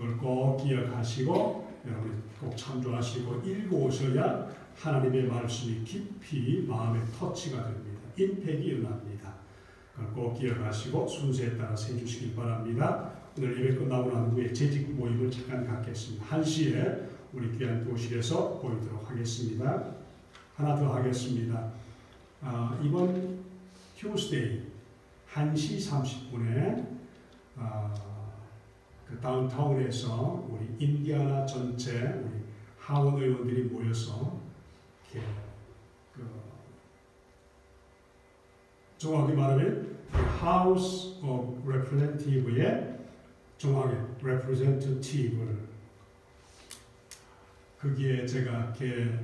그걸 꼭 기억하시고 여러분이 꼭 참조하시고 읽어오셔야 하나님의 말씀이 깊이 마음에 터치가 됩니다. 임팩이 일어납니다. 그걸 꼭 기억하시고 순서에 따라서 해주시길 바랍니다. 오늘 예배 끝나고 난 후에 재직 모임을 잠깐 갖겠습니다. 1시에 우리 귀한 교실에서 보이도록 하겠습니다. 하나 더 하겠습니다. 이번 Tuesday 1시 30분에 그 다운타운에서 우리 인디아나 전체 우리 하원 의원들이 모여서 이렇게 정확히 말하면 House of Representative의 정확히 Representative를 거기에 제가 이렇게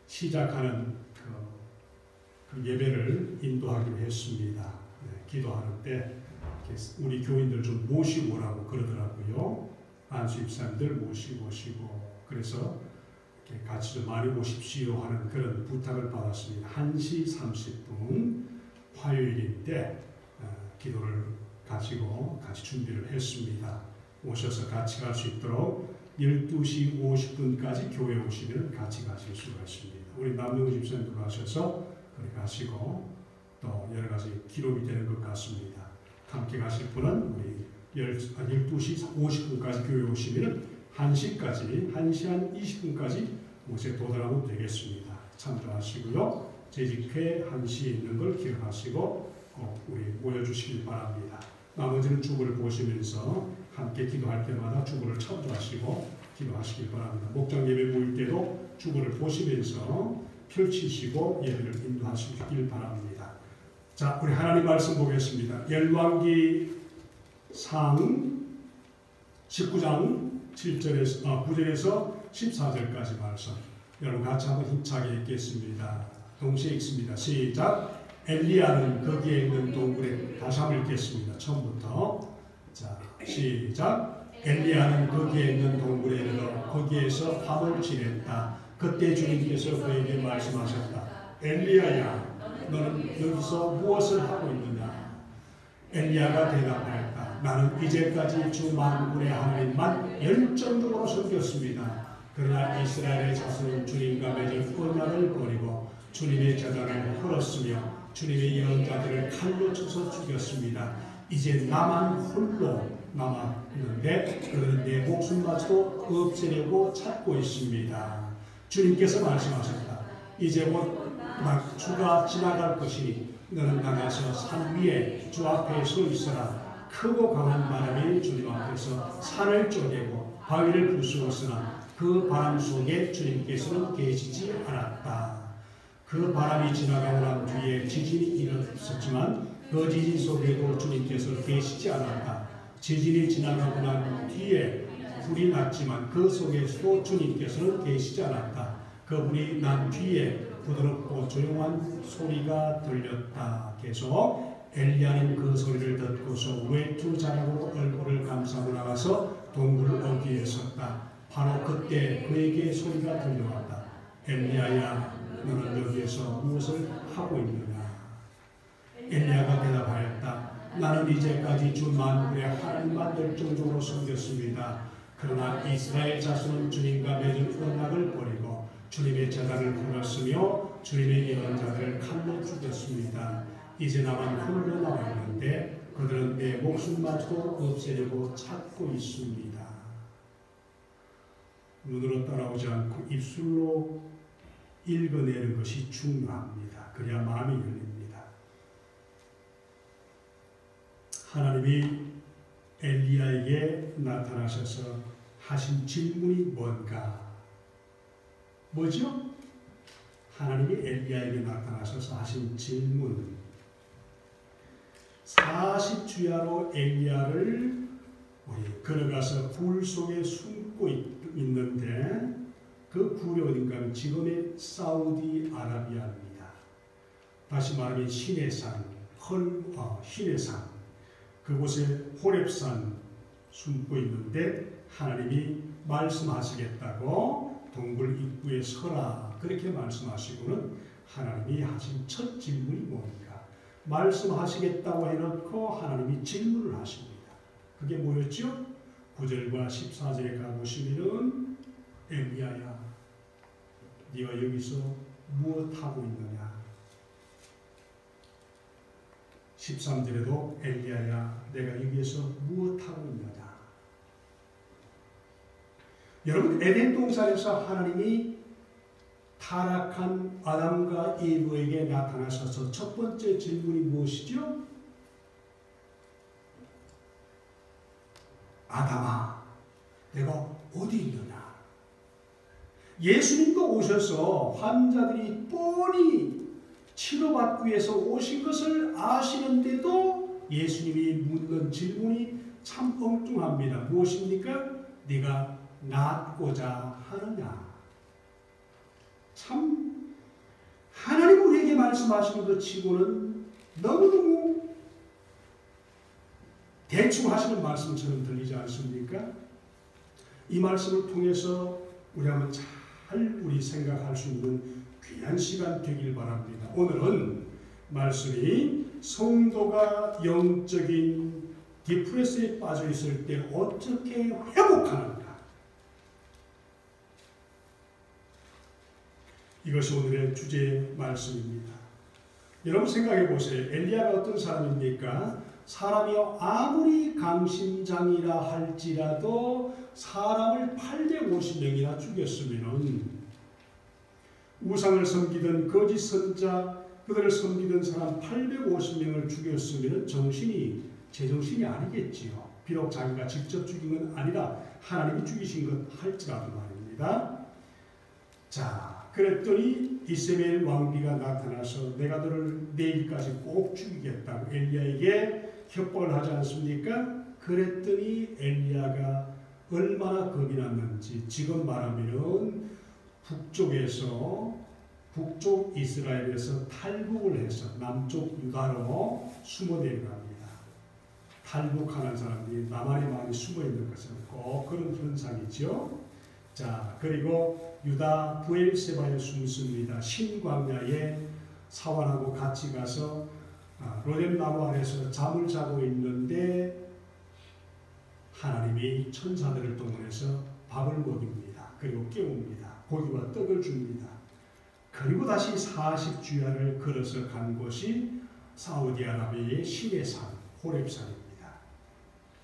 시작하는 그 예배를 인도하기로 했습니다. 네, 기도하는 때 우리 교인들 좀 모시고 오라고 그러더라고요. 안수 집사님들 모시고 오시고 그래서 이렇게 같이 좀 많이 오십시오 하는 그런 부탁을 받았습니다. 1시 30분 화요일인데 기도를 가지고 같이 준비를 했습니다. 오셔서 같이 갈 수 있도록 12시 50분까지 교회 오시면 같이 가실 수가 있습니다. 우리 남영우 집사님도 가셔서 그렇게 가시고 또 여러 가지 기록이 되는 것 같습니다. 함께 가실 분은 우리 12시 50분까지 교회 오시면 1시까지 1시 한 20분까지 곳에 도달하면 되겠습니다. 참조하시고요. 재직회 1시에 있는 걸 기억하시고 꼭 우리 모여주시길 바랍니다. 나머지는 주보를 보시면서 함께 기도할 때마다 주보를 참조하시고 기도하시길 바랍니다. 목장 예배 모일 때도 주보를 보시면서 펼치시고 예배를 인도하시길 바랍니다. 자, 우리 하나님 말씀 보겠습니다. 열왕기 상 19장 9절에서 14절까지 말씀. 여러분 같이 한번 힘차게 읽겠습니다. 동시에 읽습니다. 시작. 엘리야는 거기에 있는 동굴에 다시 한번 읽겠습니다. 처음부터. 자, 시작. 엘리야는 거기에 있는 동굴에 이르러 거기에서 밤을 지냈다. 그때 주님께서 그에게 말씀하셨다. 엘리야야, 너는 여기서 무엇을 하고 있느냐? 엘리야가 대답하였다. 나는 이제까지 주 만군의 하나님만 열정적으로 섬겼습니다. 그러나 이스라엘의 자손은 주님과 맺은 언약을 버리고 주님의 제단을 헐었으며 주님의 예언자들을 칼로 쳐서 죽였습니다. 이제 나만 홀로 남았는데 그들은 내 목숨마저도 없애려고 찾고 있습니다. 주님께서 말씀하셨다. 이제 곧 주가 지나갈 것이니 너는 나가서 산 위에 주 앞에 서 있어라. 크고 강한 바람이 주님 앞에서 산을 쪼개고 바위를 부수었으나 그 바람 속에 주님께서는 계시지 않았다. 그 바람이 지나가고 난 뒤에 지진이 일어났었지만 그 지진 속에도 주님께서 계시지 않았다. 지진이 지나가고 난 뒤에 불이 났지만 그 속에서도 주님께서는 계시지 않았다. 그 불이 난 뒤에 부드럽고 조용한 소리가 들렸다. 계속 엘리야는 그 소리를 듣고서 외투 자락으로 얼굴을 감싸고 나가서 동굴 어귀에 섰다. 바로 그때 그에게 소리가 들려왔다. 엘리야야, 너는 여기에서 무엇을 하고 있느냐? 엘리야가 대답하였다. 나는 이제까지 주 만군의 하나님만 열정적으로 섬겼습니다. 그러나 이스라엘 자손은 주님과 맺은 언약을 버리고 주님의 제단을 헐었으며 주님의 예언자들을 칼로 죽였습니다. 이제 나만 홀로 남아 있는데 그들은 내 목숨마저도 없애려고 찾고 있습니다. 눈으로 따라오지 않고 입술로 읽어내는 것이 중요합니다. 그래야 마음이 열립니다. 하나님이 엘리야에게 나타나셔서 하신 질문이 뭔가? 뭐죠? 하나님이 엘리야에게 나타나셔서 하신 질문. 40주야로 엘리야를 걸어가서 불 속에 숨고 있는데 그 굴이 어딘가 하면 지금의 사우디아라비아입니다. 다시 말하면 시내산, 시내산, 그곳에 호렙산 숨고 있는데 하나님이 말씀하시겠다고 동굴 입구에 서라 그렇게 말씀하시고는 하나님이 하신 첫 질문이 뭡니까? 말씀하시겠다고 해놓고 하나님이 질문을 하십니다. 그게 뭐였죠? 9절과 14절에 가보시면은 엘리야야, 네가 여기서 무엇 하고 있느냐? 13절에도 엘리야야, 내가 여기에서 무엇 하고 있느냐? 여러분, 에덴 동산에서 하나님이 타락한 아담과 이브에게 나타나셔서 첫 번째 질문이 무엇이죠? 아담아, 내가 어디 있느냐? 예수님도 오셔서 환자들이 뻔히 치료받기 위해서 오신 것을 아시는데도 예수님이 묻는 질문이 참 엉뚱합니다. 무엇입니까? 네가 낫고자 하느냐? 참 하나님 우리에게 말씀하시는 것 치고는 너무너무 대충 하시는 말씀처럼 들리지 않습니까? 이 말씀을 통해서 우리 한번 잘 우리 생각할 수 있는 귀한 시간 되길 바랍니다. 오늘은 말씀이 성도가 영적인 디프레스에 빠져 있을 때 어떻게 회복하는가, 이것이 오늘의 주제의 말씀입니다. 여러분 생각해 보세요. 엘리야가 어떤 사람입니까? 사람이 아무리 강심장이라 할지라도 사람을 850명이나 죽였으면, 우상을 섬기던 거짓 선자, 그들을 섬기던 사람 850명을 죽였으면 제정신이 아니겠지요. 비록 자기가 직접 죽인 건 아니라 하나님이 죽이신 것 할지라도 말입니다. 자, 그랬더니 이세벨 왕비가 나타나서 내가 너를 내일까지 꼭 죽이겠다고 엘리야에게 협박을 하지 않습니까? 그랬더니 엘리야가 얼마나 겁이 났는지, 지금 말하면 북쪽 이스라엘에서 탈북을 해서 남쪽 유다로 숨어 내려갑니다. 탈북하는 사람들이 나만의 마음이 숨어 있는 것은 꼭 그런 현상이죠. 자, 그리고 유다 부엘세바에 숨습니다. 신광야에 사환하고 같이 가서 로뎀나무 아래서 잠을 자고 있는데 하나님이 천사들을 동원해서 밥을 먹입니다. 그리고 깨웁니다. 고기와 떡을 줍니다. 그리고 다시 40주야를 걸어서 간 곳이 사우디아라비아의 신의 산, 호렙산입니다.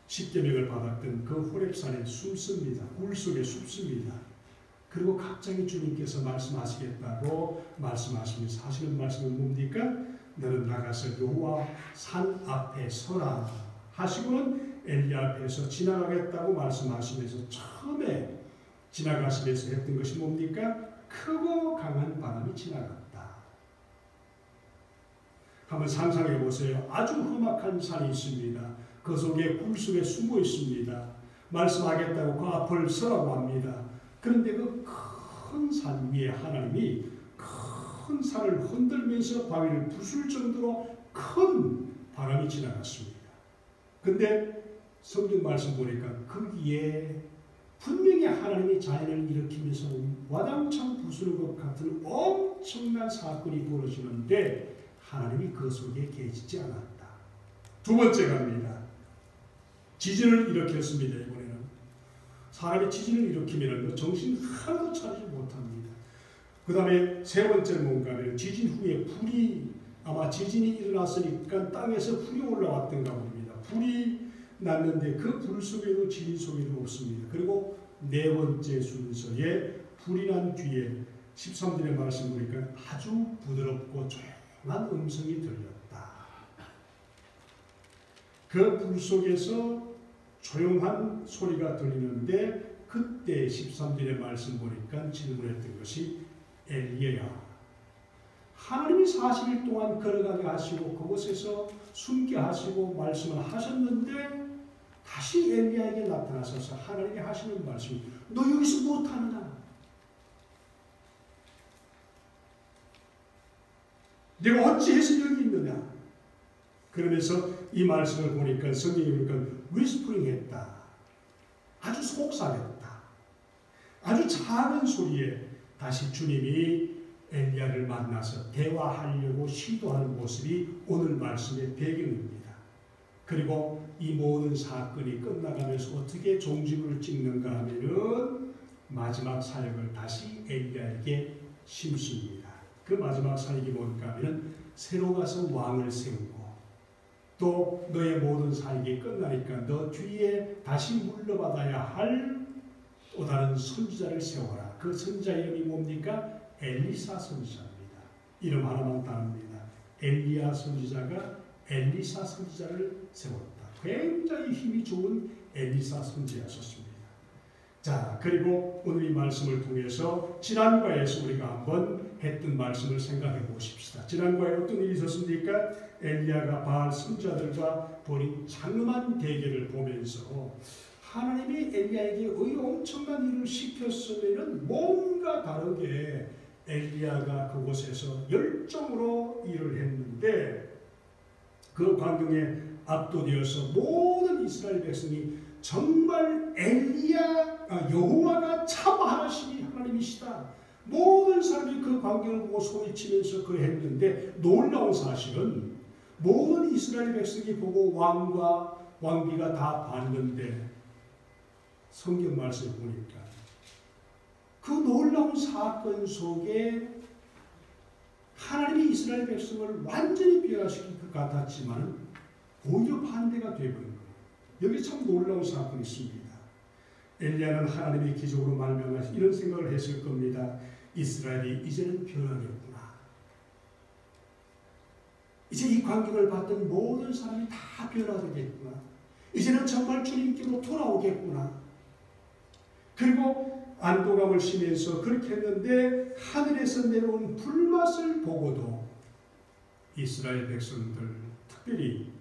십계명을 받았던 그 호렙산에 숨습니다. 굴 속에 숨습니다. 그리고 갑자기 주님께서 말씀하시겠다고 말씀하시면서 하시는 말씀은 뭡니까? 너는 나가서 여호와 산 앞에 서라 하시고는 엘리야 앞에서 지나가겠다고 말씀하시면서 처음에 지나가시면서 했던 것이 뭡니까? 크고 강한 바람이 지나갔다. 한번 상상해 보세요. 아주 험악한 산이 있습니다. 그 속에 굴 속에 숨어 있습니다. 말씀하겠다고 그 앞을 서라고 합니다. 그런데 그 큰 산 위에 하나님이 큰 산을 흔들면서 바위를 부술 정도로 큰 바람이 지나갔습니다. 근데 성경 말씀 보니까 거기에 분명히 하나님이 자연을 일으키면서 와당창 부수는 것 같은 엄청난 사건이 벌어지는데 하나님이 그 속에 계시지 않았다. 두 번째 갑니다. 지진을 일으켰습니다. 이번에는 사람이 지진을 일으키면 정신 하나도 차리지 못합니다. 그 다음에 세 번째는 뭔가 하면 지진 후에 불이, 아마 지진이 일어났으니까 땅에서 불이 올라왔던가 봅니다. 불이 났는데 그 불 속에도 지진 소리도 없습니다. 그리고 네 번째 순서에 불이 난 뒤에 13절의 말씀 보니까 아주 부드럽고 조용한 음성이 들렸다. 그 불 속에서 조용한 소리가 들리는데 그때 13절의 말씀 보니까 질문했던 것이 엘리야야, 하나님이 40일 동안 걸어가게 하시고 그곳에서 숨게 하시고 말씀을 하셨는데 다시 엘리야에게 나타나셔서 하나님이 하시는 말씀이 너 여기서 못하느냐? 내가 어찌해서 여기 있느냐? 그러면서 이 말씀을 보니까 성경에 보니까 위스프링했다. 아주 속삭였다. 아주 작은 소리에 다시 주님이 엘리야를 만나서 대화하려고 시도하는 모습이 오늘 말씀의 배경입니다. 그리고 이 모든 사건이 끝나가면서 어떻게 종지부를 찍는가 하면은 마지막 사역을 다시 엘리야에게 심습니다. 그 마지막 사역이 뭔가 하면은 새로 가서 왕을 세우고 또 너의 모든 사역이 끝나니까 너 뒤에 다시 물러받아야 할 또 다른 선지자를 세워라. 그 선지자 이름이 뭡니까? 엘리사 선지자입니다. 이름 하나만 다릅니다. 엘리야 선지자가 엘리사 선지자를 세웠다. 굉장히 힘이 좋은 엘리사 선지자였습니다. 자, 그리고 오늘 이 말씀을 통해서 지난과에서 우리가 한번 했던 말씀을 생각해 보십시다. 지난과에 어떤 일이 있었습니까? 엘리야가 바알 선지자들과 벌인 장엄한 대결을 보면서 하나님이 엘리야에게 엄청난 일을 시켰으면 뭔가 다르게 엘리야가 그곳에서 열정으로 일을 했는데 그 광경에 압도되어서 모든 이스라엘 백성이 정말 여호와가 참 하나님이 하나님이시다. 모든 사람이 그 광경을 보고 소리치면서 그랬는데 놀라운 사실은 모든 이스라엘 백성이 보고 왕과 왕비가 다 봤는데 성경 말씀을 보니까 그 놀라운 사건 속에 하나님이 이스라엘 백성을 완전히 변화시킨 것 같았지만 오히려 반대가 되어버린 거예요. 여기 참 놀라운 사건이 있습니다. 엘리야는 하나님의 기적으로 말미암아 이런 생각을 했을 겁니다. 이스라엘이 이제는 변하겠구나. 이제 이 광경을 봤던 모든 사람이 다 변화되겠구나. 이제는 정말 주님께로 돌아오겠구나. 그리고 안도감을 쉬면서 그렇게 했는데 하늘에서 내려온 불맛을 보고도 이스라엘 백성들, 특별히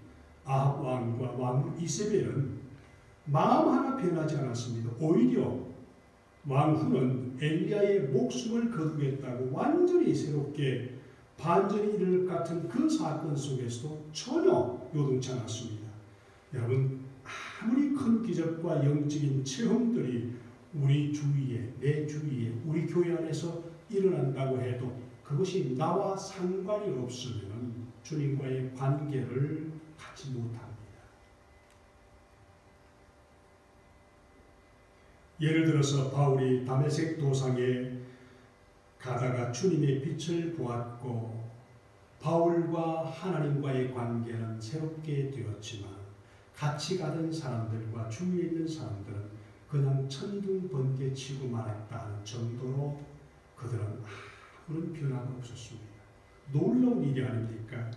아합 왕과 왕 이세벨은 마음 하나 변하지 않았습니다. 오히려 왕후는 엘리야의 목숨을 거두겠다고 완전히 새롭게 반전이 일어날 것 같은 그 사건 속에서도 전혀 요동치 않았습니다. 여러분, 아무리 큰 기적과 영적인 체험들이 우리 주위에, 내 주위에, 우리 교회 안에서 일어난다고 해도 그것이 나와 상관이 없으면 주님과의 관계를 갖지 못합니다. 예를 들어서 바울이 다메섹 도상에 가다가 주님의 빛을 보았고 바울과 하나님과의 관계는 새롭게 되었지만 같이 가던 사람들과 주위에 있는 사람들은 그냥 천둥번개치고 말았다는 정도로 그들은 아무런 변화가 없었습니다. 놀라운 일이 아닙니까?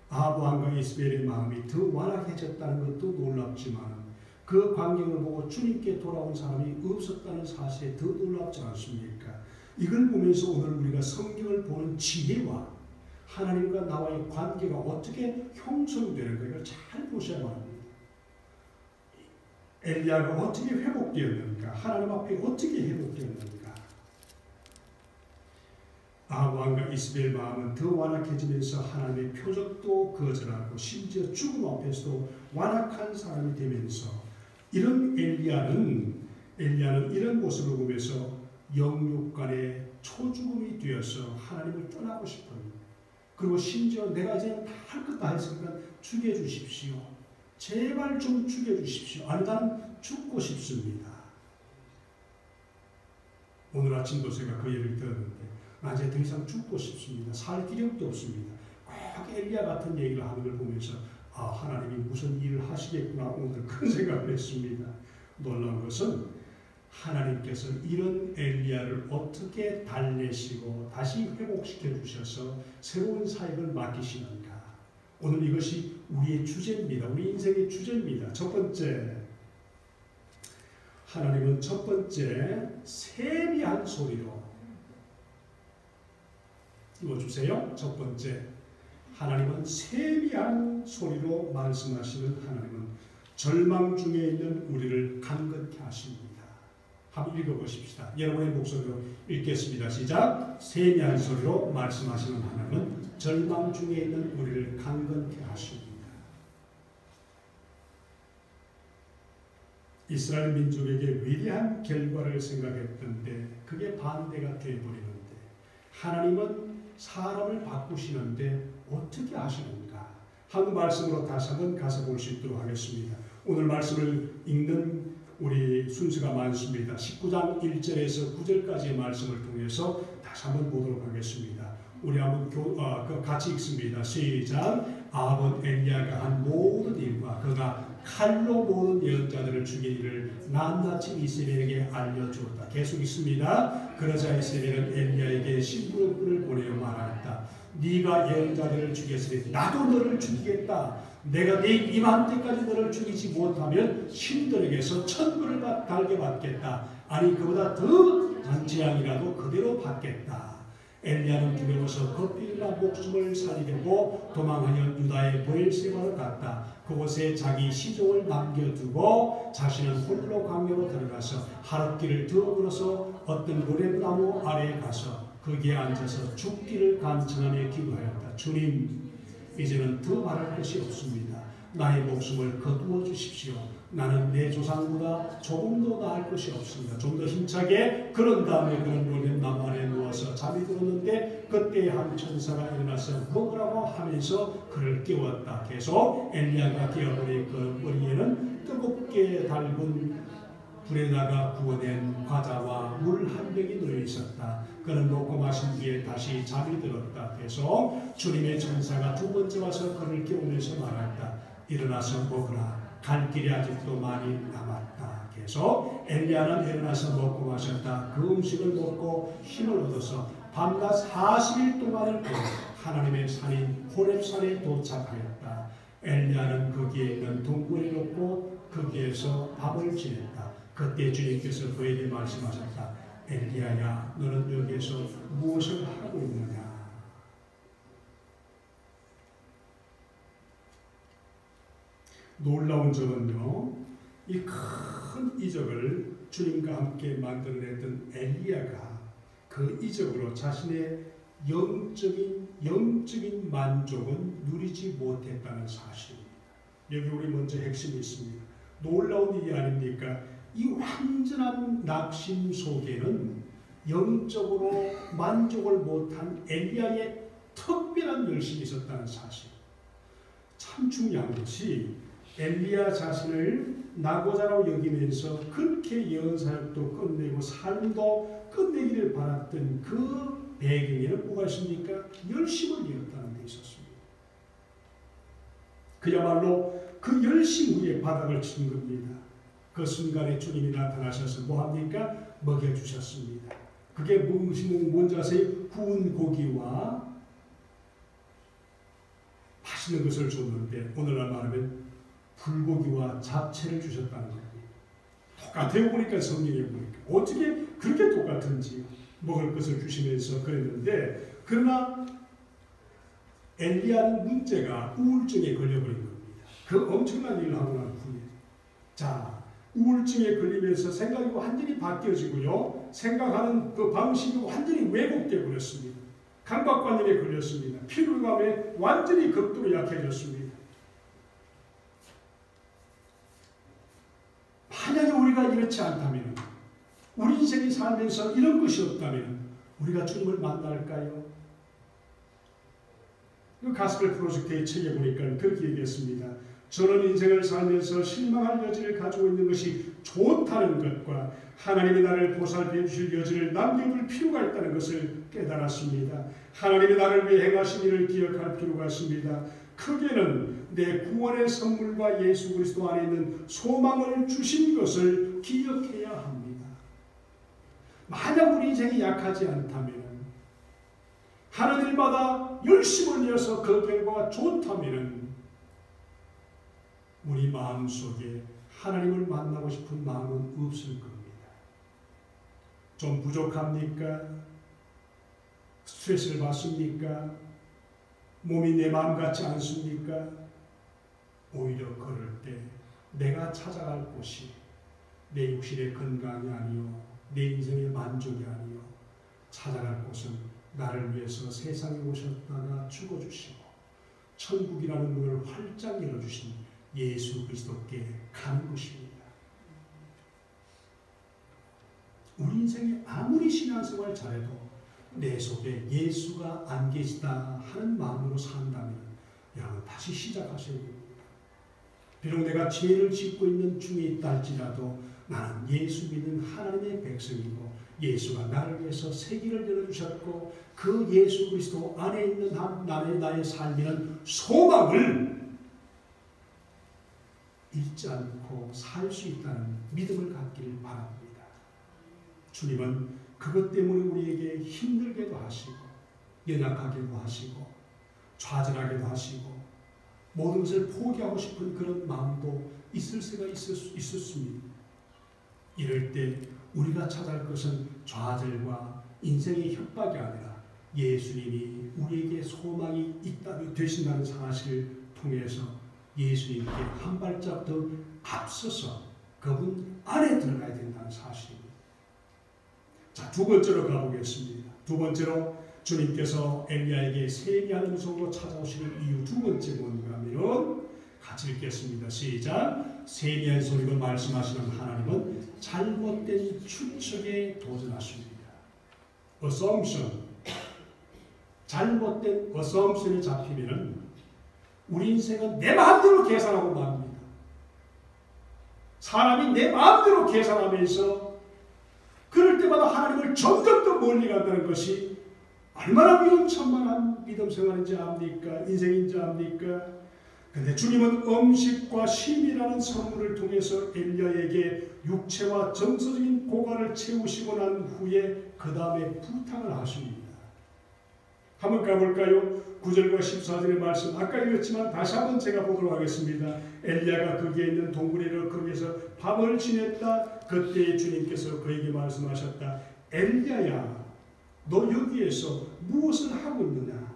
아합 왕과 이스벨의 마음이 더 완악해졌다는 것도 놀랍지만 그 광경을 보고 주님께 돌아온 사람이 없었다는 사실에 더 놀랍지 않습니까? 이걸 보면서 오늘 우리가 성경을 보는 지혜와 하나님과 나와의 관계가 어떻게 형성되는가 이걸 잘 보셔야 합니다. 엘리야가 어떻게 회복되었는가? 하나님 앞에 어떻게 회복되었는가? 아합 왕과 이스벨 마음은 더 완악해지면서 하나님의 표적도 거절하고 심지어 죽음 앞에서도 완악한 사람이 되면서 이런 엘리야는 이런 모습을 보면서 영육간의 초죽음이 되어서 하나님을 떠나고 싶어요. 그리고 심지어 내가 이제 다 할 것 다 했으니까 죽여주십시오. 제발 좀 죽여주십시오. 아니 나는 죽고 싶습니다. 오늘 아침도 제가 그 얘기를 들었는데 나 이제 더 이상 죽고 싶습니다. 살 기력도 없습니다. 꼭 엘리야 같은 얘기를 하는 걸 보면서 하나님이 무슨 일을 하시겠구나 오늘 그런 생각을 했습니다. 놀라운 것은 하나님께서 이런 엘리야를 어떻게 달래시고 다시 회복시켜 주셔서 새로운 사역을 맡기시는가. 오늘 이것이 우리의 주제입니다. 우리 인생의 주제입니다. 첫 번째, 하나님은 첫 번째 세미한 소리로 읽어주세요. 첫 번째, 하나님은 세미한 소리로 말씀하시는 하나님은 절망 중에 있는 우리를 강건케 하십니다. 한번 읽어보십시다. 여러분의 목소리로 읽겠습니다. 시작. 세미한 소리로 말씀하시는 하나님은 절망 중에 있는 우리를 강건케 하십니다. 이스라엘 민족에게 위대한 결과를 생각했던데 그게 반대가 되어버리는데 하나님은 사람을 바꾸시는데 어떻게 하시는가? 한 말씀으로 다시 한번 가서 볼 수 있도록 하겠습니다. 오늘 말씀을 읽는 우리 순서가 많습니다. 19장 1절에서 9절까지의 말씀을 통해서 다시 한번 보도록 하겠습니다. 우리 한번 같이 읽습니다. 시작. 아합은 엘리야가 한 모든 일과 그가 칼로 모든 예언자들을 죽인 일을 낱낱이 이스라엘에게 알려주었다. 계속 있습니다. 그러자 이스라엘은 엘리야에게 심부름꾼을 보내어 말하였다. 네가 예언자들을 죽였으니 나도 너를 죽이겠다. 내가 네 임한 때까지 너를 죽이지 못하면 신들에게서 천벌을 달게 받겠다. 아니 그보다 더 한 재앙이라도 그대로 받겠다. 엘리야는 두려워서 겁비나 목숨을 살리려고 도망하여 유다의 브엘세바로 갔다. 그곳에 자기 시종을 남겨두고 자신은 홀로 광야로 들어가서 하룻길을 더 걸어서 어떤 모래나무 아래에 가서 거기에 앉아서 죽기를 간청하며 기도하였다. 주님, 이제는 더 말할 것이 없습니다. 나의 목숨을 거두어 주십시오. 나는 내 조상보다 조금도 나을 것이 없습니다. 좀 더 힘차게 그런 다음에 그는 모래나무 아래에 누워서 잠이 들었는데 그때 한 천사가 일어나서 먹으라고 하면서 그를 깨웠다. 계속 엘리야가 깨어보니 그 머리에는 뜨겁게 달군 불에다가 구워낸 과자와 물 한 병이 놓여 있었다. 그는 먹고 마신 뒤에 다시 잠이 들었다. 계속 주님의 천사가 두 번째 와서 그를 깨우면서 말했다. 일어나서 먹으라. 갈 길이 아직도 많이 남았다. 계속 엘리야는 일어나서 먹고 마셨다. 그 음식을 먹고 힘을 얻어서 밤낮 40일 동안을 걸어 하나님의 산인 호렙산에 도착하였다. 엘리야는 거기에 있는 동굴에 넣고 거기에서 밤을 지냈다. 그때 주님께서 그에게 말씀하셨다. 엘리야야, 너는 여기에서 무엇을 하고 있느냐? 놀라운 점은요, 이 큰 이적을 주님과 함께 만들어냈던 엘리야가 그 이적으로 자신의 영적인 만족은 누리지 못했다는 사실입니다. 여기 우리 먼저 핵심이 있습니다. 놀라운 일이 아닙니까? 이 완전한 낙심 속에는 영적으로 만족을 못한 엘리야의 특별한 열심이 있었다는 사실. 참 중요한 것이 엘리야 자신을 나고자라고 여기면서 그렇게 예언사역도 끝내고 삶도 끝내기를 바랐던 그 배경에는 뭐가 있습니까? 열심을 이었다는 데 있었습니다. 그야말로 그 열심 위에 바닥을 친 겁니다. 그 순간에 주님이 나타나셔서 뭐합니까? 먹여주셨습니다. 그게 뭔지 아세요? 구운 고기와 맛있는 것을 줬는데 오늘날 말하면 불고기와 잡채를 주셨다는 겁니다. 똑같아요. 보니까 성경에 보니까 어떻게 그렇게 똑같은지 먹을 것을 주시면서 그랬는데 그러나 엘리야는 문제가 우울증에 걸려버린 겁니다. 그 엄청난 일을 하고 난 후에 자 우울증에 걸리면서 생각이 완전히 바뀌어지고요. 생각하는 그 방식이 완전히 왜곡되어 버렸습니다. 강박관념에 걸렸습니다. 피로감에 완전히 극도로 약해졌습니다. 만약에 우리가 이렇지 않다면, 우리 인생이 살면서 이런 것이 없다면 우리가 주님을 만날까요? 그 가스펠 프로젝트의 책에 보니까 그렇게 얘기했습니다. 저는 인생을 살면서 실망할 여지를 가지고 있는 것이 좋다는 것과 하나님이 나를 보살펴 주실 여지를 남겨둘 필요가 있다는 것을 깨달았습니다. 하나님이 나를 위해 행하신 일을 기억할 필요가 있습니다. 크게는 내 구원의 선물과 예수 그리스도 안에 있는 소망을 주신 것을 기억해야 합니다. 만약 우리 인생이 약하지 않다면, 하는 일마다 열심을 내어서 그 결과가 좋다면 우리 마음속에 하나님을 만나고 싶은 마음은 없을 겁니다. 좀 부족합니까? 스트레스를 받습니까? 몸이 내 마음 같지 않습니까? 오히려 걸을 때 내가 찾아갈 곳이 내 육신의 건강이 아니요, 내 인생의 만족이 아니요, 찾아갈 곳은 나를 위해서 세상에 오셨다가 죽어주시고 천국이라는 문을 활짝 열어주신 예수 그리스도께 가는 것입니다. 우리 인생에 아무리 신앙생활 잘해도 내 속에 예수가 안 계시다 하는 마음으로 산다면 여러분 다시 시작하셔야 됩니다. 비록 내가 죄를 짓고 있는 중에 있다 할지라도 나는 예수 믿는 하나님의 백성이고 예수가 나를 위해서 세계를 열어주셨고 그 예수 그리스도 안에 있는 나의 삶에는 소망을 잃지 않고 살 수 있다는 믿음을 갖기를 바랍니다. 주님은 그것 때문에 우리에게 힘들게도 하시고 연약하게도 하시고 좌절하게도 하시고 모든 것을 포기하고 싶은 그런 마음도 있을 수가 있었습니다. 이럴 때 우리가 찾아갈 것은 좌절과 인생의 협박이 아니라 예수님이 우리에게 소망이 있다 되신다는 사실을 통해서 예수님께 한 발짝 더 앞서서 그분 안에 들어가야 된다는 사실입니다. 자, 두 번째로 가보겠습니다. 두 번째로 주님께서 엘리야에게 세미한 음성으로 찾아오시는 이유 두 번째 뭔가 하면 같이 읽겠습니다. 시작. 세미한 소리로 말씀하시는 하나님은 잘못된 추측에 도전하십니다. assumption. 잘못된 assumption에 잡히면은 우리 인생은 내 마음대로 계산하고 맙니다. 사람이 내 마음대로 계산하면서 그럴 때마다 하나님을 점점 더 멀리 간다는 것이 얼마나 위험천만한 믿음 생활인지 압니까? 인생인지 압니까? 근데 주님은 음식과 쉼이라는 선물을 통해서 엘리야에게 육체와 정서적인 고갈을 채우시고 난 후에 그 다음에 부탁을 하십니다. 한번 가볼까요? 9절과 14절의 말씀 아까 읽었지만 다시 한번 제가 보도록 하겠습니다. 엘리야가 거기에 있는 동굴에 거기에서 밤을 지냈다. 그때 주님께서 그에게 말씀하셨다. 엘리야야, 너 여기에서 무엇을 하고 있느냐?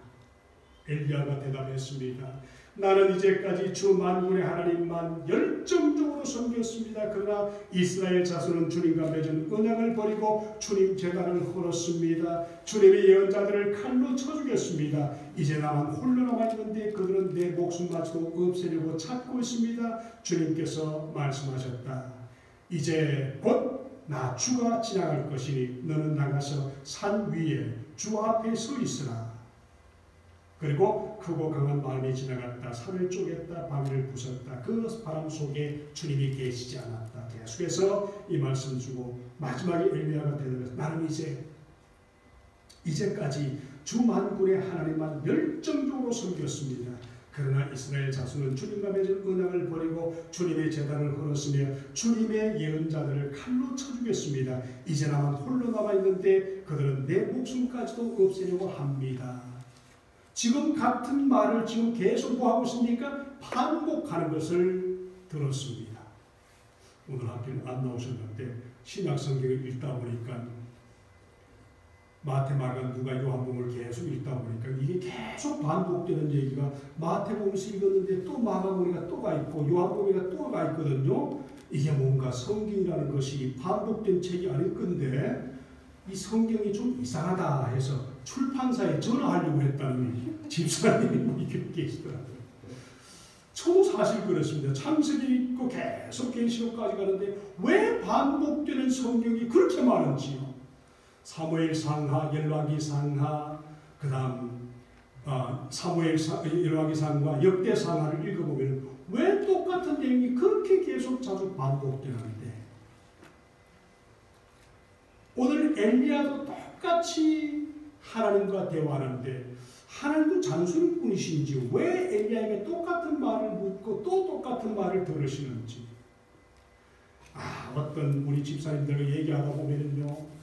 엘리야가 대답했습니다. 나는 이제까지 주 만군의 하나님만 열정적으로 섬겼습니다. 그러나 이스라엘 자손은 주님과 맺은 언약을 버리고 주님 제단을 헐었습니다. 주님의 예언자들을 칼로 쳐 죽였습니다. 이제 나만 홀로 남아 있는데 그들은 내 목숨마저도 없애려고 찾고 있습니다. 주님께서 말씀하셨다. 이제 곧 나 주가 지나갈 것이니 너는 나가서 산 위에 주 앞에 서 있으라. 그리고 크고 강한 바람이 지나갔다. 산을 쪼갰다. 바위를 부쉈다. 그 바람 속에 주님이 계시지 않았다. 계속해서 이 말씀 주고 마지막에 엘리야가 대답해서 나는 이제까지 주 만군의 하나님만 열정적으로 섬겼습니다. 그러나 이스라엘 자손은 주님과 맺은 언약을 버리고 주님의 제단을 헐었으며 주님의 예언자들을 칼로 쳐 죽였습니다. 이제 나만 홀로 남아있는데 그들은 내 목숨까지도 없애려고 합니다. 지금 같은 말을 지금 계속 뭐 하고 있습니까? 반복하는 것을 들었습니다. 오늘 학교는 안 나오셨는데 신약성경을 읽다 보니까 마태마가 누가 요한복음을 계속 읽다 보니까 이게 계속 반복되는 얘기가 마태복음에서 읽었는데 또 마가복음에 또가 있고 요한복음에 또가 있거든요. 이게 뭔가 성경이라는 것이 반복된 책이 아닐 건데 이 성경이 좀 이상하다 해서 출판사에 전화하려고 했다는 집사님이 계시더라고요. 저도 사실 그렇습니다. 창세기 읽고 계속 계시록까지 가는데 왜 반복되는 성경이 그렇게 많은지요. 사무엘 상하, 열왕기 상하, 그 다음 사무엘 열왕기 상과 역대 상하를 읽어보면 왜 똑같은 내용이 그렇게 계속 자주 반복되는데 오늘 엘리야도 똑같이 하나님과 대화하는데 하나님도 잔소리 뿐이신지 왜 엘리야에게 똑같은 말을 묻고 또 똑같은 말을 들으시는지 어떤 우리 집사님들과 얘기하다 보면요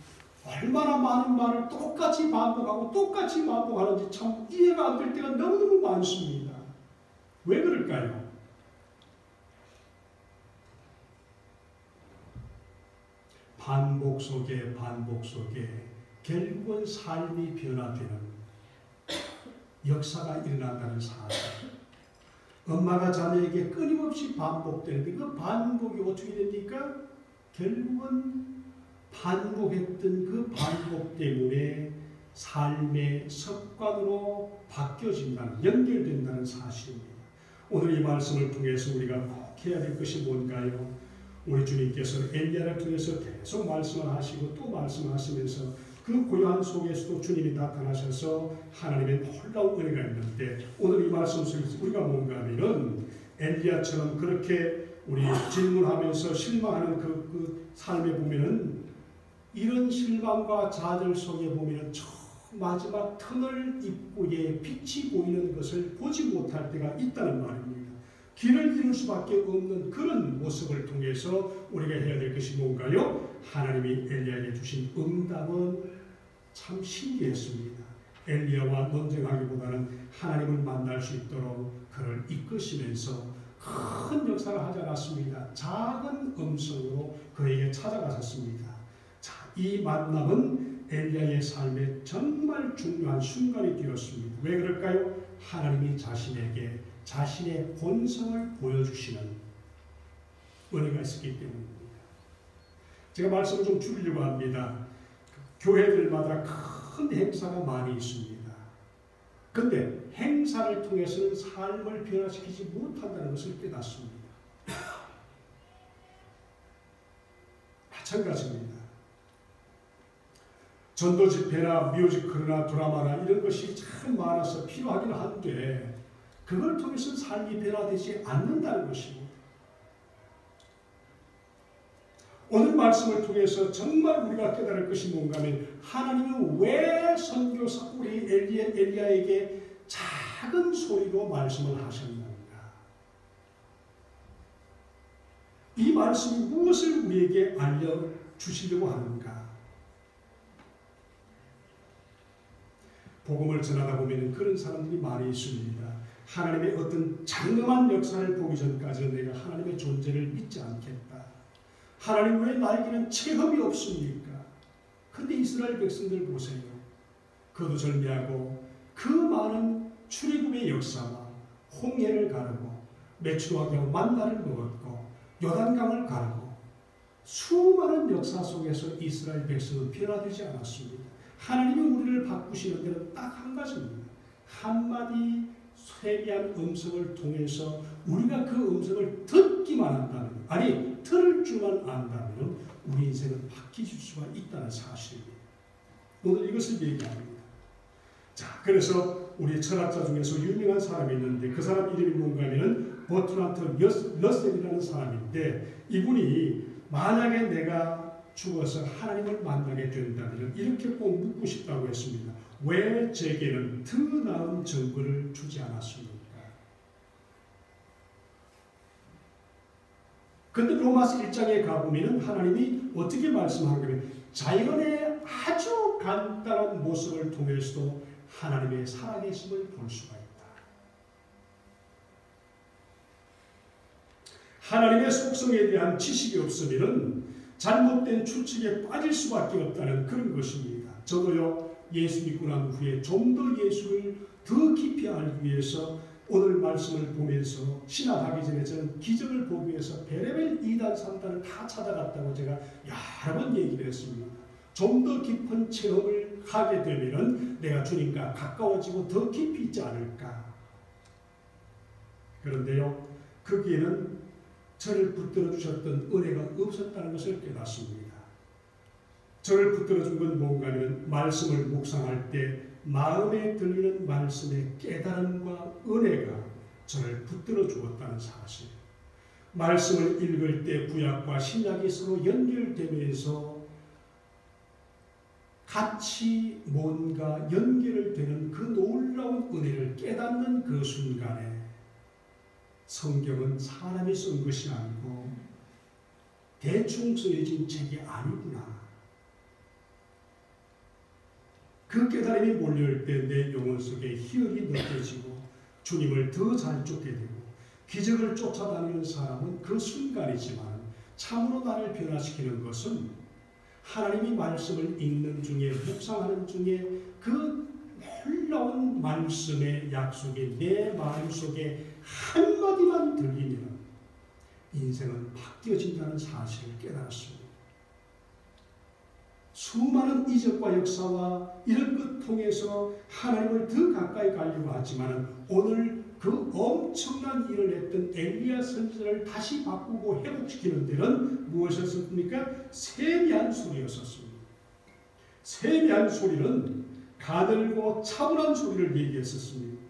얼마나 많은 말을 똑같이 반복하는지 참 이해가 안 될 때가 너무너무 많습니다. 왜 그럴까요? 반복 속에 결국은 삶이 변화되는 역사가 일어난다는 사실. 엄마가 자녀에게 끊임없이 반복되는데 그 반복이 어떻게 됩니까? 결국은 반복했던 그 반복 때문에 삶의 습관으로 바뀌어진다는, 연결된다는 사실입니다. 오늘 이 말씀을 통해서 우리가 꼭 해야 될 것이 뭔가요? 우리 주님께서 엘리야를 통해서 계속 말씀을 하시고 또 말씀하시면서 그 고요한 속에서도 주님이 나타나셔서 하나님의 놀라운 은혜가 있는데, 오늘 이 말씀 속에서 우리가 뭔가 하면은 엘리야처럼 그렇게 우리 질문하면서 실망하는 그 삶에 보면은, 이런 실망과 좌절 속에 보면은 저 마지막 터널 입구에 빛이 보이는 것을 보지 못할 때가 있다는 말입니다. 길을 잃을 수밖에 없는 그런 모습을 통해서 우리가 해야 될 것이 뭔가요? 하나님이 엘리야에게 주신 응답은 참 신기했습니다. 엘리야와 논쟁하기보다는 하나님을 만날 수 있도록 그를 이끄시면서 큰 역사를 하지 않았습니다. 작은 음성으로 그에게 찾아가셨습니다. 자, 이 만남은 엘리야의 삶에 정말 중요한 순간이 되었습니다. 왜 그럴까요? 하나님이 자신에게 자신의 본성을 보여주시는 은혜가 있었기 때문입니다. 제가 말씀을 좀 줄이려고 합니다. 교회들마다 큰 행사가 많이 있습니다. 그런데 행사를 통해서는 삶을 변화시키지 못한다는 것을 깨닫습니다. 마찬가지입니다. 전도 집회나 뮤지컬이나 드라마나 이런 것이 참 많아서 필요하긴 한데, 그걸 통해서는 삶이 변화되지 않는다는 것입니다. 오늘 말씀을 통해서 정말 우리가 깨달을 것이 뭔가 하면, 하나님은 왜 선교사 우리 엘리야에게 작은 소리로 말씀을 하셨는가? 이 말씀이 무엇을 우리에게 알려주시려고 하는가? 복음을 전하다 보면 그런 사람들이 많이 있습니다. 하나님의 어떤 장엄한 역사를 보기 전까지는 내가 하나님의 존재를 믿지 않겠다. 하나님 왜 나에게는 체험이 없습니까? 근데 이스라엘 백성들 보세요. 거두절미하고 그 많은 출애굽의 역사와 홍해를 가르고 메추라기 하고 만나를 먹었고 요단강을 가르고 수많은 역사 속에서 이스라엘 백성은 변화되지 않았습니다. 하나님이 우리를 바꾸시는 데는 딱 한 가지입니다. 한마디 세미한 음성을 통해서 우리가 그 음성을 듣기만 한다면, 아니 들을 줄만 안다면 우리 인생은 바뀌실 수가 있다는 사실입니다. 오늘 이것을 얘기합니다. 자, 그래서 우리 철학자 중에서 유명한 사람이 있는데, 그 사람 이름이 뭔가 하면 버트란트 러셀이라는 사람인데, 이분이 만약에 내가 죽어서 하나님을 만나게 된다면 이렇게 꼭 묻고 싶다고 했습니다. 왜 제게는 더 나은 증거를 주지 않았습니까? 그런데 로마서 1장에 가보면 하나님이 어떻게 말씀하냐면, 자연의 아주 간단한 모습을 통해서도 하나님의 살아계심을 볼 수가 있다. 하나님의 속성에 대한 지식이 없으면 잘못된 추측에 빠질 수밖에 없다는 그런 것입니다. 저도요, 예수 믿고 난 후에 좀 더 예수를 더 깊이 알기 위해서 오늘 말씀을 보면서 신학하기 전에 저는 기적을 보기 위해서 베레벨 2단, 3단을 다 찾아갔다고 제가 여러 번 얘기를 했습니다. 좀 더 깊은 체험을 하게 되면 내가 주님과 가까워지고 더 깊이 있지 않을까. 그런데요, 거기에는 저를 붙들어 주셨던 은혜가 없었다는 것을 깨닫습니다. 저를 붙들어 준 건 뭔가 하면 말씀을 묵상할 때 마음에 들리는 말씀의 깨달음과 은혜가 저를 붙들어 주었다는 사실. 말씀을 읽을 때 구약과 신약이 서로 연결되면서 같이 뭔가 연결되는 그 놀라운 은혜를 깨닫는 그 순간에 성경은 사람이 쓴 것이 아니고 대충 쓰여진 책이 아니구나. 그 깨달음이 몰려올 때 내 영혼 속에 희열이 느껴지고 주님을 더 잘 쫓게 되고 기적을 쫓아다니는 사람은 그 순간이지만, 참으로 나를 변화시키는 것은 하나님이 말씀을 읽는 중에, 묵상하는 중에 그 놀라운 말씀의 약속이 내 마음속에 한마디만 들리면 인생은 바뀌어진다는 사실을 깨달았습니다. 수많은 이적과 역사와 이런 것 통해서 하나님을 더 가까이 가려고 하지만, 오늘 그 엄청난 일을 했던 엘리야 선지자를 다시 바꾸고 회복시키는 데는 무엇이었습니까? 세미한 소리였었습니다. 세미한 소리는 가늘고 차분한 소리를 얘기했었습니다.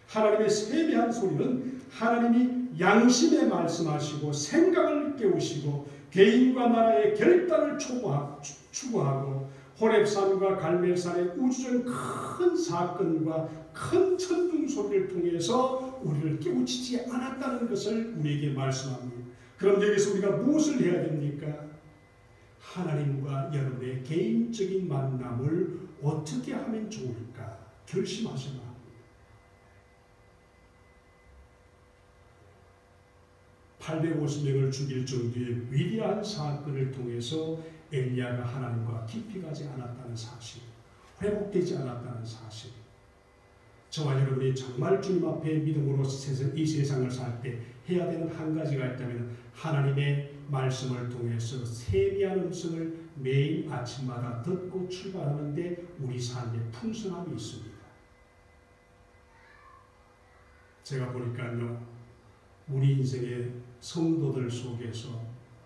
하나님의 세미한 소리는 하나님이 양심에 말씀하시고 생각을 깨우시고 개인과 나라의 결단을 추구하고 호렙산과 갈멜산의 우주적 큰 사건과 큰 천둥 소리를 통해서 우리를 깨우치지 않았다는 것을 우리에게 말씀합니다. 그럼 여기서 우리가 무엇을 해야 됩니까? 하나님과 여러분의 개인적인 만남을 어떻게 하면 좋을까 결심하셔야 합니다. (850명을) 죽일 정도의 위대한 사건을 통해서 엘리야가 하나님과 깊이 가지 않았다는 사실, 회복되지 않았다는 사실, 저와 여러분이 정말 주님 앞에 믿음으로 이 세상을 살 때 해야 되는 한 가지가 있다면 하나님의 말씀을 통해서 세미한 음성을 매일 아침마다 듣고 출발하는데 우리 삶에 풍성함이 있습니다. 제가 보니까요, 우리 인생의 성도들 속에서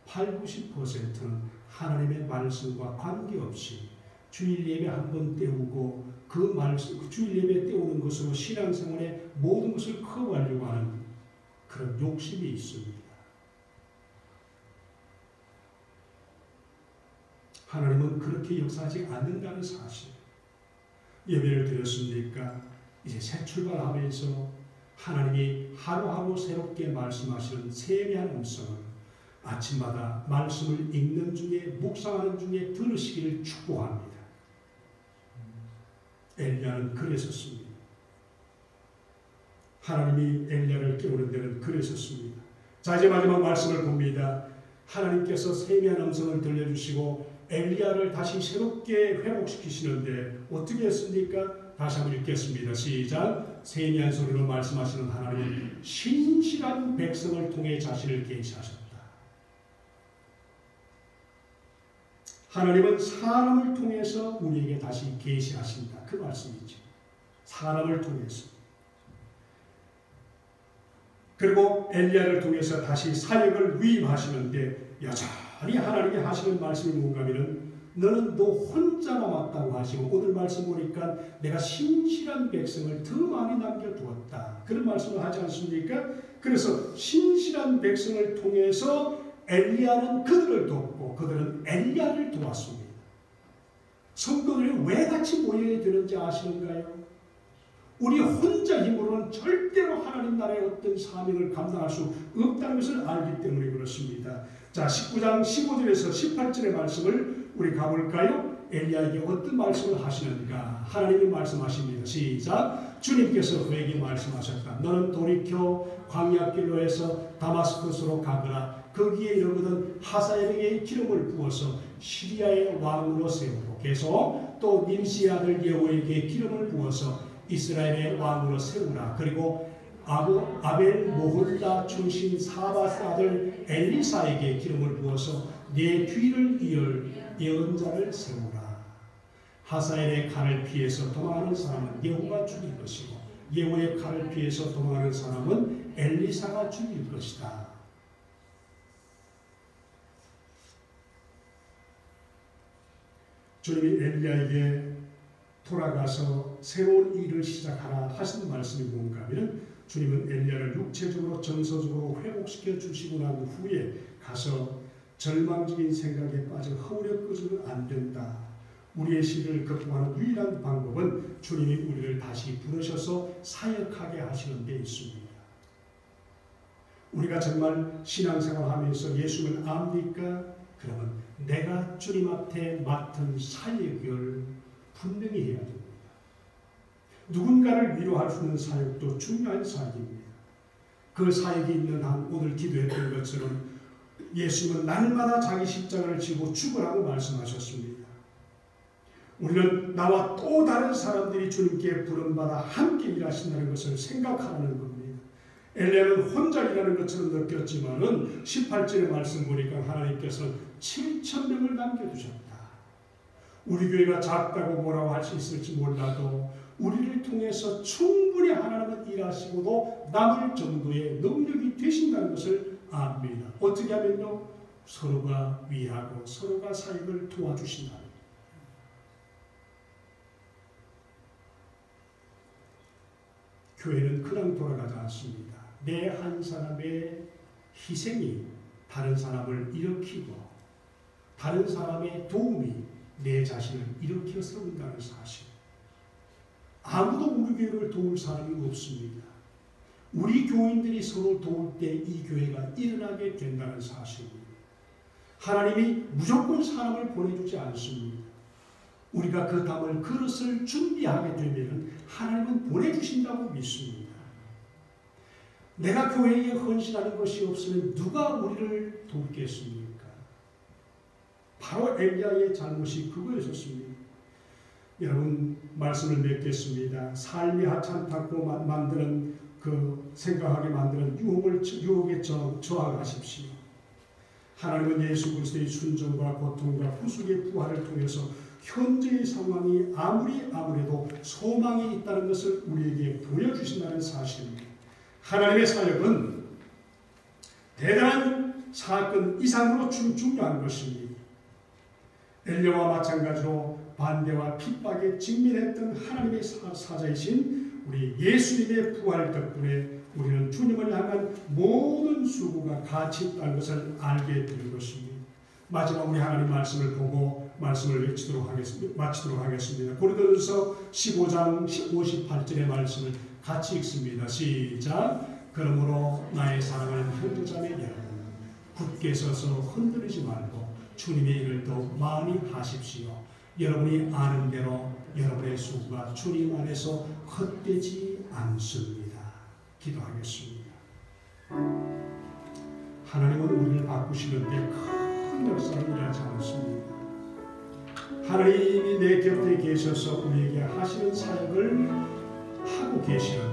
80~90%는 하나님의 말씀과 관계없이 주일 예배 한 번 때우고 그 말씀, 주일 예배 때우는 것으로 신앙생활의 모든 것을 커버하려고 하는 그런 욕심이 있습니다. 하나님은 그렇게 역사하지 않는다는 사실. 예배를 드렸습니까? 이제 새 출발하면서 하나님이 하루하루 새롭게 말씀하시는 세미한 음성을 아침마다 말씀을 읽는 중에 묵상하는 중에 들으시기를 축복합니다. 엘리야는 그랬었습니다. 하나님이 엘리야를 깨우는 데는 그랬었습니다. 자, 이제 마지막 말씀을 봅니다. 하나님께서 세미한 음성을 들려주시고 엘리야를 다시 새롭게 회복시키시는데 어떻게 했습니까? 다시 한번 읽겠습니다. 시작. 세미한 소리로 말씀하시는 하나님은 신실한 백성을 통해 자신을 계시하셨다. 하나님은 사람을 통해서 우리에게 다시 계시하신다. 그 말씀이죠. 사람을 통해서. 그리고 엘리야를 통해서 다시 사역을 위임하시는데 여전히 하나님이 하시는 말씀이 뭔가 하면 너는 너 혼자 남았다고 하시고 오늘 말씀 보니까 내가 신실한 백성을 더 많이 남겨두었다. 그런 말씀을 하지 않습니까? 그래서 신실한 백성을 통해서 엘리야는 그들을 돕고 그들은 엘리야를 도왔습니다. 성도들이 왜 같이 모여야 되는지 아시는가요? 우리 혼자 힘으로는 절대로 하나님 나라의 어떤 사명을 감당할 수 없다는 것을 알기 때문에 그렇습니다. 자, 19장 15절에서 18절의 말씀을 우리 가볼까요? 엘리야에게 어떤 말씀을 하시는가? 하나님이 말씀하십니다. 시작. 주님께서 그에게 말씀하셨다. 너는 돌이켜 광야길로에서 다마스커스로 가거라. 거기에 이르거든 하사엘에게 기름을 부어서 시리아의 왕으로 세우고 계속 또 nim시의 아들 예후에게 기름을 부어서 이스라엘의 왕으로 세우라. 그리고 아벨 모홀라 출신 사바스 아들 엘리사에게 기름을 부어서 네 뒤를 이을 예언자를 세우라. 하사엘의 칼을 피해서 도망하는 사람은 예후가 죽일 것이고 예후의 칼을 피해서 도망하는 사람은 엘리사가 죽일 것이다. 주님이 엘리야에게 돌아가서 새로운 일을 시작하라 하신 말씀이 뭔가 하면 주님은 엘리야를 육체적으로 정서적으로 회복시켜 주시고 난 후에 가서 절망적인 생각에 빠져 허우적거리면 안 된다. 우리의 시를 극복하는 유일한 방법은 주님이 우리를 다시 부르셔서 사역하게 하시는 데 있습니다. 우리가 정말 신앙생활하면서 예수를 압니까? 그러면 내가 주님 앞에 맡은 사역을 분명히 해야 됩니다. 누군가를 위로할 수 있는 사역도 중요한 사역입니다. 그 사역이 있는 한 오늘 기도했던 것처럼 예수님은 날마다 자기 십자가를 지고 죽으라고 말씀하셨습니다. 우리는 나와 또 다른 사람들이 주님께 부름받아 함께 일하신다는 것을 생각하는 겁니다. 엘리야는 혼자 일하는 것처럼 느꼈지만은 18절의 말씀 보니까 하나님께서는 7,000명을 남겨두셨다. 우리 교회가 작다고 뭐라고 할 수 있을지 몰라도 우리를 통해서 충분히 하나님은 일하시고도 남을 정도의 능력이 되신다는 것을 압니다. 어떻게 하면요? 서로가 위하고 서로가 사역을 도와주신다. 교회는 그냥 돌아가지 않습니다. 내 한 사람의 희생이 다른 사람을 일으키고 다른 사람의 도움이 내 자신을 일으켜 세운다는 사실. 아무도 우리 교회를 도울 사람이 없습니다. 우리 교인들이 서로 도울 때 이 교회가 일어나게 된다는 사실입니다. 하나님이 무조건 사람을 보내주지 않습니다. 우리가 그 담을 그릇을 준비하게 되면 하나님은 보내주신다고 믿습니다. 내가 교회에 헌신하는 것이 없으면 누가 우리를 돕겠습니까? 바로 엘리야의 잘못이 그거였었습니다. 여러분 말씀을 맺겠습니다. 삶이 하찮다고 만드는 생각하게 만드는 유혹에 저항하십시오. 하나님은 예수 그리스도의 순종과 고통과 부수의 부활을 통해서 현재의 상황이 아무래도 소망이 있다는 것을 우리에게 보여주신다는 사실입니다. 하나님의 사역은 대단한 사건 이상으로 중요한 것입니다. 엘리야와 마찬가지로 반대와 핍박에 직면했던 하나님의 사자이신 우리 예수님의 부활 덕분에 우리는 주님을 향한 모든 수고가 가치 있다는 것을 알게 될 것입니다. 마지막 우리 하나님 말씀을 보고 말씀을 마치도록 하겠습니다. 고린도전서 15장 58절의 말씀을 같이 읽습니다. 시작. 그러므로 나의 사랑하는 형제자매 여러분, 굳게 서서 흔들리지 말고 주님의 일을 더욱 많이 하십시오. 여러분이 아는 대로 여러분의 수고가 주님 안에서 헛되지 않습니다. 기도하겠습니다. 하나님은 우리를 바꾸시는데 큰 역사를 일하지 않습니다. 하나님이 내 곁에 계셔서 우리에게 하시는 사역을 하고 계시는